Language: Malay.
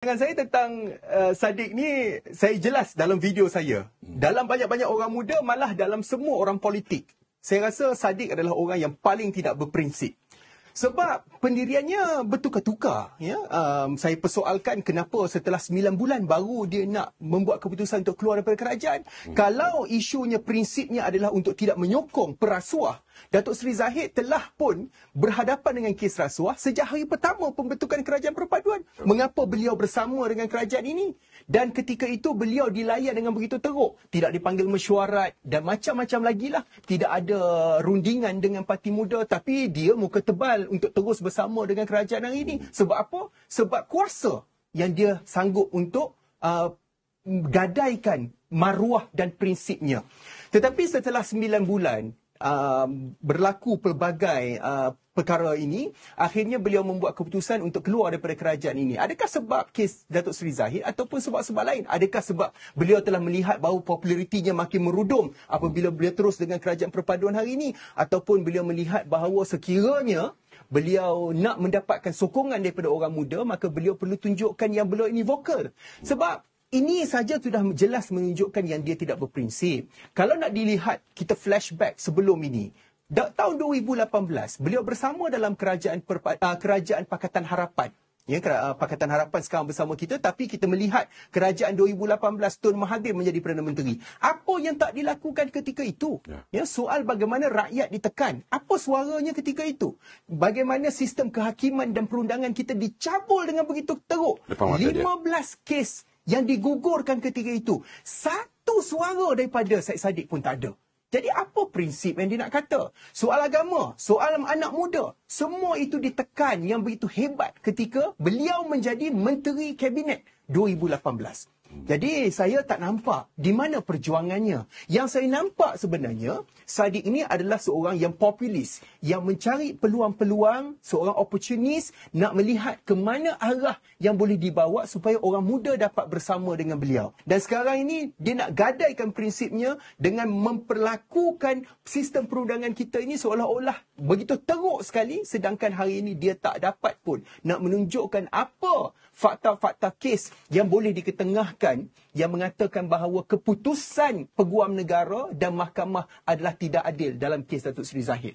Dengan saya tentang Sadiq ni, saya jelas dalam video saya. Dalam banyak-banyak orang muda, malah dalam semua orang politik. Saya rasa Sadiq adalah orang yang paling tidak berprinsip. Sebab pendiriannya bertukar-tukar. Ya? Saya persoalkan kenapa setelah 9 bulan baru dia nak membuat keputusan untuk keluar daripada kerajaan. Kalau isunya, prinsipnya adalah untuk tidak menyokong perasuah, Datuk Seri Zahid telah pun berhadapan dengan kes rasuah sejak hari pertama pembentukan kerajaan perpaduan. Mengapa beliau bersama dengan kerajaan ini? Dan ketika itu beliau dilayan dengan begitu teruk. Tidak dipanggil mesyuarat dan macam-macam lagi lah. Tidak ada rundingan dengan parti muda. Tapi dia muka tebal untuk terus bersama dengan kerajaan hari ini. Sebab apa? Sebab kuasa yang dia sanggup untuk gadaikan maruah dan prinsipnya. Tetapi setelah 9 bulan, berlaku pelbagai perkara ini, akhirnya beliau membuat keputusan untuk keluar daripada kerajaan ini. Adakah sebab kes Datuk Seri Zahid ataupun sebab-sebab lain? Adakah sebab beliau telah melihat bahawa popularitinya makin merudum apabila beliau terus dengan kerajaan perpaduan hari ini? Ataupun beliau melihat bahawa sekiranya beliau nak mendapatkan sokongan daripada orang muda, maka beliau perlu tunjukkan yang beliau ini vokal. Sebab ini saja sudah jelas menunjukkan yang dia tidak berprinsip. Kalau nak dilihat, kita flashback sebelum ini. Tahun 2018, beliau bersama dalam kerajaan Pakatan Harapan. Ya, Pakatan Harapan sekarang bersama kita, tapi kita melihat kerajaan 2018 Tun Mahathir menjadi Perdana Menteri. Apa yang tak dilakukan ketika itu? Ya, soal bagaimana rakyat ditekan. Apa suaranya ketika itu? Bagaimana sistem kehakiman dan perundangan kita dicabul dengan begitu teruk. 15 kes yang digugurkan ketika itu. Satu suara daripada Syed Saddiq pun tak ada. Jadi apa prinsip yang dia nak kata? Soal agama, soal anak muda, semua itu ditekan yang begitu hebat ketika beliau menjadi Menteri Kabinet 2018. Jadi saya tak nampak di mana perjuangannya. Yang saya nampak sebenarnya, Saddiq ini adalah seorang yang populis, yang mencari peluang-peluang, seorang opportunis, nak melihat ke mana arah yang boleh dibawa supaya orang muda dapat bersama dengan beliau. Dan sekarang ini, dia nak gadaikan prinsipnya dengan memperlakukan sistem perundangan kita ini seolah-olah begitu teruk sekali, sedangkan hari ini dia tak dapat pun nak menunjukkan apa fakta-fakta kes yang boleh diketengahkan, yang mengatakan bahawa keputusan Peguam Negara dan Mahkamah adalah tidak adil dalam kes Datuk Seri Zahid.